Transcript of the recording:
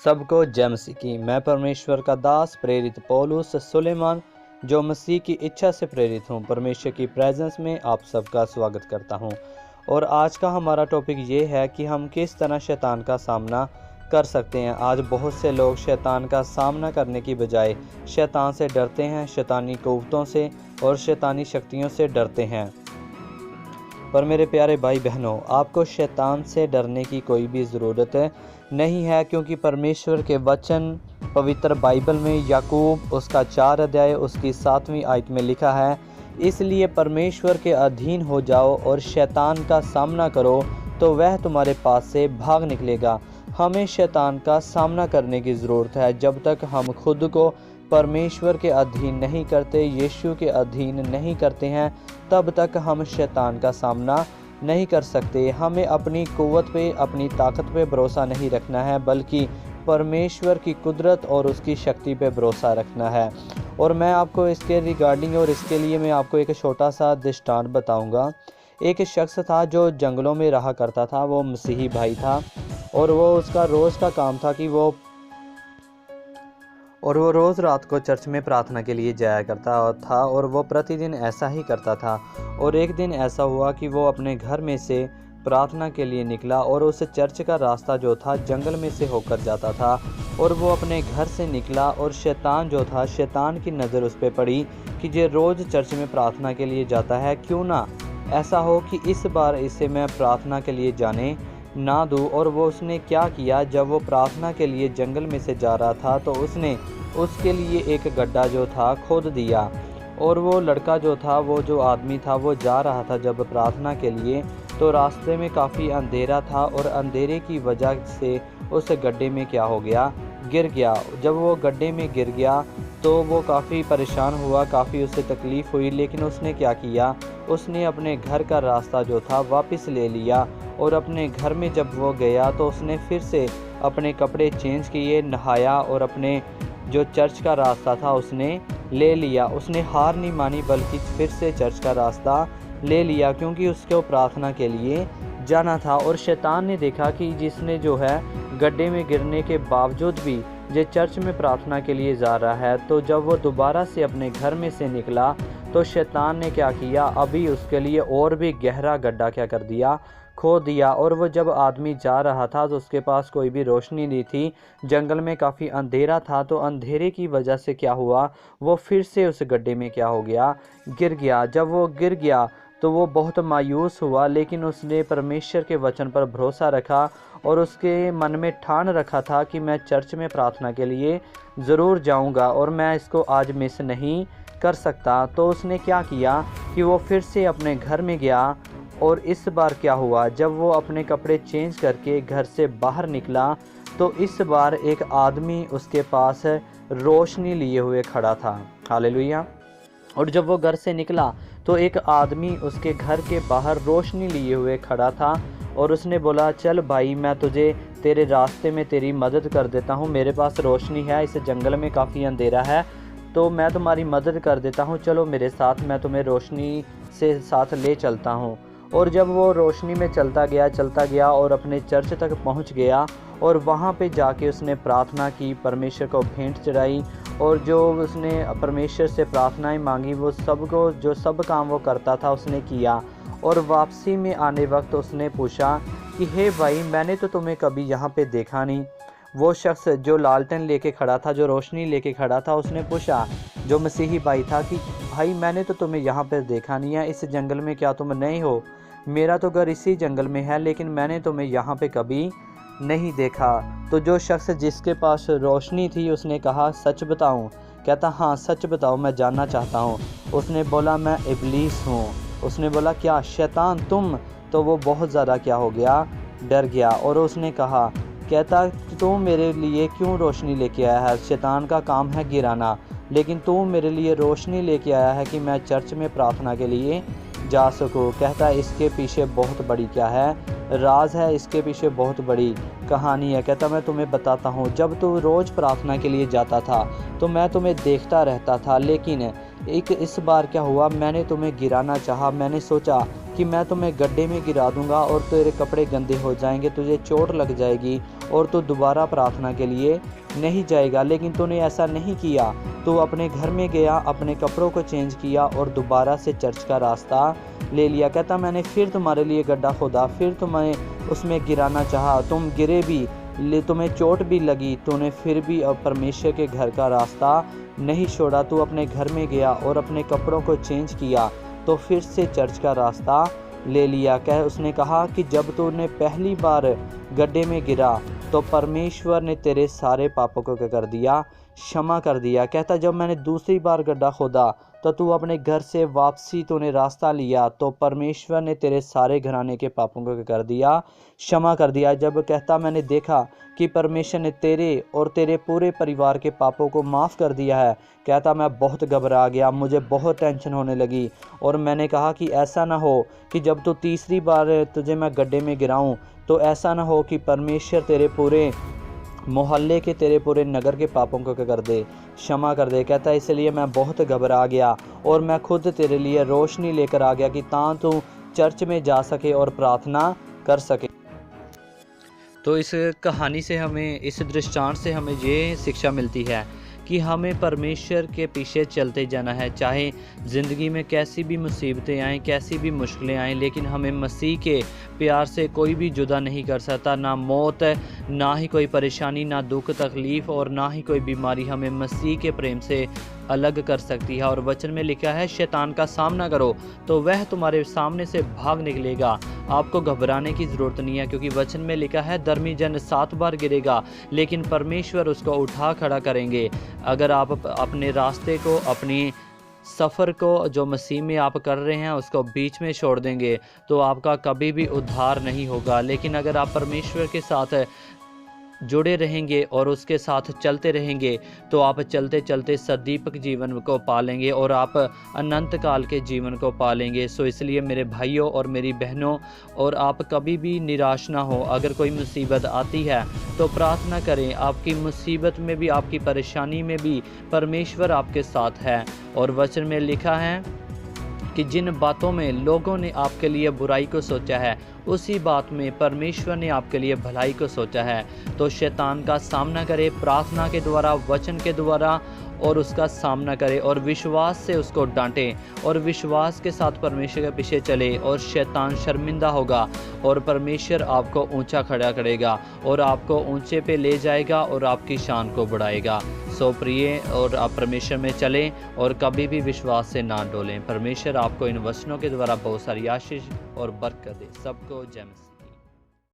सबको जय मसीह की। मैं परमेश्वर का दास प्रेरित पौलुस सुलेमान जो मसीह की इच्छा से प्रेरित हूँ, परमेश्वर की प्रेजेंस में आप सबका स्वागत करता हूँ। और आज का हमारा टॉपिक ये है कि हम किस तरह शैतान का सामना कर सकते हैं। आज बहुत से लोग शैतान का सामना करने की बजाय शैतान से डरते हैं, शैतानी कुव्वतों से और शैतानी शक्तियों से डरते हैं। पर मेरे प्यारे भाई बहनों, आपको शैतान से डरने की कोई भी ज़रूरत नहीं है, क्योंकि परमेश्वर के वचन पवित्र बाइबल में याकूब उसका 4 अध्याय उसकी 7वीं आयत में लिखा है, इसलिए परमेश्वर के अधीन हो जाओ और शैतान का सामना करो तो वह तुम्हारे पास से भाग निकलेगा। हमें शैतान का सामना करने की ज़रूरत है। जब तक हम खुद को परमेश्वर के अधीन नहीं करते, यीशु के अधीन नहीं करते हैं, तब तक हम शैतान का सामना नहीं कर सकते। हमें अपनी कुव्वत पे, अपनी ताकत पे भरोसा नहीं रखना है, बल्कि परमेश्वर की कुदरत और उसकी शक्ति पे भरोसा रखना है। और मैं आपको इसके रिगार्डिंग और इसके लिए मैं आपको एक छोटा सा दृष्टांत बताऊंगा। एक शख्स था जो जंगलों में रहा करता था। वो मसीही भाई था और वो उसका रोज़ का काम था कि वो रोज़ रात को चर्च में प्रार्थना के लिए जाया करता था और वो प्रतिदिन ऐसा ही करता था। और एक दिन ऐसा हुआ कि वो अपने घर में से प्रार्थना के लिए निकला और उस चर्च का रास्ता जो था जंगल में से होकर जाता था। और वो अपने घर से निकला और शैतान जो था, शैतान की नज़र उस पर पड़ी कि ये रोज़ चर्च में प्रार्थना के लिए जाता है, क्यों ना ऐसा हो कि इस बार इसे मैं प्रार्थना के लिए जाने ना दूँ। और वो उसने क्या किया, जब वो प्रार्थना के लिए जंगल में से जा रहा था तो उसने उसके लिए एक गड्ढा जो था खोद दिया। और वो लड़का जो था, वो जो आदमी था, वो जा रहा था जब प्रार्थना के लिए, तो रास्ते में काफ़ी अंधेरा था और अंधेरे की वजह से उस गड्ढे में क्या हो गया, गिर गया। जब वो गड्ढे में गिर गया तो वो काफ़ी परेशान हुआ, काफ़ी उसे तकलीफ़ हुई। लेकिन उसने क्या किया, उसने अपने घर का रास्ता जो था वापस ले लिया। और अपने घर में जब वो गया तो उसने फिर से अपने कपड़े चेंज किए, नहाया और अपने जो चर्च का रास्ता था उसने ले लिया। उसने हार नहीं मानी, बल्कि फिर से चर्च का रास्ता ले लिया, क्योंकि उसको प्रार्थना के लिए जाना था। और शैतान ने देखा कि जिसने जो है गड्ढे में गिरने के बावजूद भी ये चर्च में प्रार्थना के लिए जा रहा है, तो जब वो दोबारा से अपने घर में से निकला तो शैतान ने क्या किया, अभी उसके लिए और भी गहरा गड्ढा क्या कर दिया, खो दिया। और वो जब आदमी जा रहा था तो उसके पास कोई भी रोशनी नहीं थी, जंगल में काफ़ी अंधेरा था। तो अंधेरे की वजह से क्या हुआ, वो फिर से उस गड्ढे में क्या हो गया, गिर गया। जब वो गिर गया तो वो बहुत मायूस हुआ, लेकिन उसने परमेश्वर के वचन पर भरोसा रखा और उसके मन में ठान रखा था कि मैं चर्च में प्रार्थना के लिए ज़रूर जाऊंगा और मैं इसको आज मिस नहीं कर सकता। तो उसने क्या किया कि वो फिर से अपने घर में गया। और इस बार क्या हुआ, जब वो अपने कपड़े चेंज करके घर से बाहर निकला तो इस बार एक आदमी उसके पास रोशनी लिए हुए खड़ा था। हालेलुया। और जब वो घर से निकला तो एक आदमी उसके घर के बाहर रोशनी लिए हुए खड़ा था और उसने बोला, चल भाई, मैं तुझे तेरे रास्ते में तेरी मदद कर देता हूँ। मेरे पास रोशनी है, इस जंगल में काफ़ी अंधेरा है, तो मैं तुम्हारी मदद कर देता हूँ, चलो मेरे साथ, मैं तुम्हें रोशनी से साथ ले चलता हूँ। और जब वो रोशनी में चलता गया और अपने चर्च तक पहुँच गया और वहाँ पे जाके उसने प्रार्थना की, परमेश्वर को भेंट चढ़ाई और जो उसने परमेश्वर से प्रार्थनाएं मांगी वो सब काम वो करता था उसने किया। और वापसी में आने वक्त उसने पूछा कि हे भाई, मैंने तो तुम्हें कभी यहाँ पे देखा नहीं। वो शख्स जो लालटेन लेके खड़ा था, जो रोशनी लेके खड़ा था, उसने पूछा, जो मसीही भाई था, कि भाई मैंने तो तुम्हें यहाँ पे देखा नहीं है, इस जंगल में क्या तुम नहीं हो? मेरा तो घर इसी जंगल में है, लेकिन मैंने तुम्हें यहाँ पे कभी नहीं देखा। तो जो शख्स जिसके पास रोशनी थी उसने कहा, सच बताऊं? कहता, हाँ सच बताओ, मैं जानना चाहता हूँ। उसने बोला, मैं इब्लीस हूँ। उसने बोला, क्या शैतान तुम? तो वो बहुत ज़्यादा क्या हो गया, डर गया। और उसने कहा, कहता, तू मेरे लिए क्यों रोशनी लेके आया है? शैतान का काम है गिराना, लेकिन तू मेरे लिए रोशनी लेके आया है कि मैं चर्च में प्रार्थना के लिए जा सकूं। कहता है, इसके पीछे बहुत बड़ी क्या है, राज है, इसके पीछे बहुत बड़ी कहानी है। कहता मैं तुम्हें बताता हूँ, जब तू रोज़ प्रार्थना के लिए जाता था तो मैं तुम्हें देखता रहता था, लेकिन एक इस बार क्या हुआ, मैंने तुम्हें गिराना चाहा। मैंने सोचा कि मैं तुम्हें गड्ढे में गिरा दूंगा और तेरे कपड़े गंदे हो जाएंगे, तुझे चोट लग जाएगी और तू दोबारा प्रार्थना के लिए नहीं जाएगा। लेकिन तूने ऐसा नहीं किया। तू अपने घर में गया, अपने कपड़ों को चेंज किया और दोबारा से चर्च का रास्ता ले लिया। कहता मैंने फिर तुम्हारे लिए गड्ढा खोदा, फिर तुम्हें उसमें गिराना चाहा, तुम गिरे भी, तुम्हें चोट भी लगी, तूने फिर भी अब परमेश्वर के घर का रास्ता नहीं छोड़ा। तू अपने घर में गया और अपने कपड़ों को चेंज किया तो फिर से चर्च का रास्ता ले लिया। उसने कहा कि जब तूने पहली बार गड्ढे में गिरा तो परमेश्वर ने तेरे सारे पापों को क्या कर दिया, क्षमा कर दिया। कहता जब मैंने दूसरी बार गड्ढा खोदा तो तू अपने घर से वापसी तूने रास्ता लिया तो परमेश्वर ने तेरे सारे घराने के पापों को क्या कर दिया, क्षमा कर दिया। जब कहता मैंने देखा कि परमेश्वर ने तेरे और तेरे पूरे परिवार के पापों को माफ़ कर दिया है, कहता मैं बहुत घबरा गया, मुझे बहुत टेंशन होने लगी और मैंने कहा कि ऐसा ना हो कि जब तू तीसरी बार तुझे मैं गड्ढे में गिराऊं तो ऐसा ना हो कि परमेश्वर तेरे पूरे मोहल्ले के, तेरे पूरे नगर के पापों को क्या कर दे, क्षमा कर दे। कहता है इसलिए मैं बहुत घबरा गया और मैं खुद तेरे लिए रोशनी लेकर आ गया कि तां तू चर्च में जा सके और प्रार्थना कर सके। तो इस कहानी से हमें, इस दृष्टांत से हमें ये शिक्षा मिलती है कि हमें परमेश्वर के पीछे चलते जाना है, चाहे ज़िंदगी में कैसी भी मुसीबतें आएँ, कैसी भी मुश्किलें आएँ, लेकिन हमें मसीह के प्यार से कोई भी जुदा नहीं कर सकता। ना मौत, ना ही कोई परेशानी, ना दुख तकलीफ़ और ना ही कोई बीमारी हमें मसीह के प्रेम से अलग कर सकती है। और वचन में लिखा है शैतान का सामना करो तो वह तुम्हारे सामने से भाग निकलेगा। आपको घबराने की ज़रूरत नहीं है, क्योंकि वचन में लिखा है धर्मी जन 7 बार गिरेगा लेकिन परमेश्वर उसको उठा खड़ा करेंगे। अगर आप अपने रास्ते को, अपनी सफ़र को जो मसीह में आप कर रहे हैं उसको बीच में छोड़ देंगे तो आपका कभी भी उद्धार नहीं होगा। लेकिन अगर आप परमेश्वर के साथ जुड़े रहेंगे और उसके साथ चलते रहेंगे तो आप चलते चलते सदीपक जीवन को पालेंगे और आप अनंत काल के जीवन को पालेंगे। सो इसलिए मेरे भाइयों और मेरी बहनों, और आप कभी भी निराश ना हो। अगर कोई मुसीबत आती है तो प्रार्थना करें, आपकी मुसीबत में भी, आपकी परेशानी में भी परमेश्वर आपके साथ है। और वचन में लिखा है कि जिन बातों में लोगों ने आपके लिए बुराई को सोचा है उसी बात में परमेश्वर ने आपके लिए भलाई को सोचा है। तो शैतान का सामना करें प्रार्थना के द्वारा, वचन के द्वारा, और उसका सामना करें और विश्वास से उसको डांटें और विश्वास के साथ परमेश्वर के पीछे चले और शैतान शर्मिंदा होगा और परमेश्वर आपको ऊंचा खड़ा करेगा और आपको ऊंचे पे ले जाएगा और आपकी शान को बढ़ाएगा। सो प्रिय, और आप परमेश्वर में चलें और कभी भी विश्वास से ना डोलें। परमेश्वर आपको इन वचनों के द्वारा बहुत सारी आशीष और बरकत दे। सबको जय मसीह।